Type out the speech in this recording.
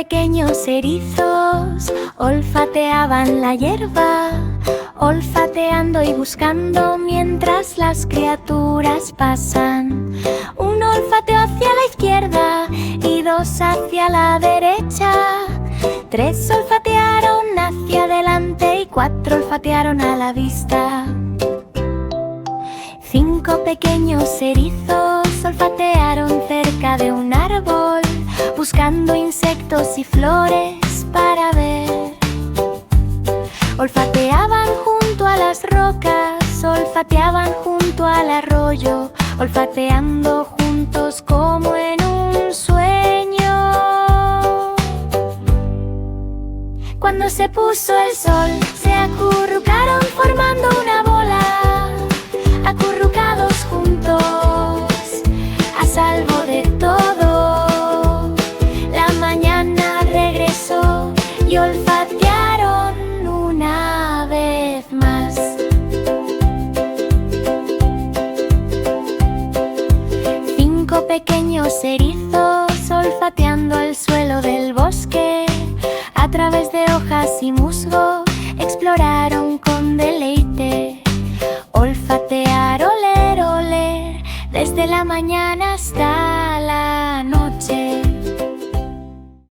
pequeños erizos olfateaban la hierba, olfateando y buscando mientras las criaturas pasan. Uno olfateó hacia la izquierda y dos hacia la derecha. Tres olfatearon hacia adelante y cuatro olfatearon a la vista. Cinco pequeños erizos olfatearon cerca de un árbol, buscando insectos y flores para ver. Olfateaban junto a las rocas, olfateaban junto al arroyo, olfateando juntos como en un sueño. Cuando se puso el sol, se acurrucaron formando una bola, acurrucados juntos, a salvo de todo. La mañana regresó y olfatearon una vez más. Cinco pequeños erizos olfateando el suelo de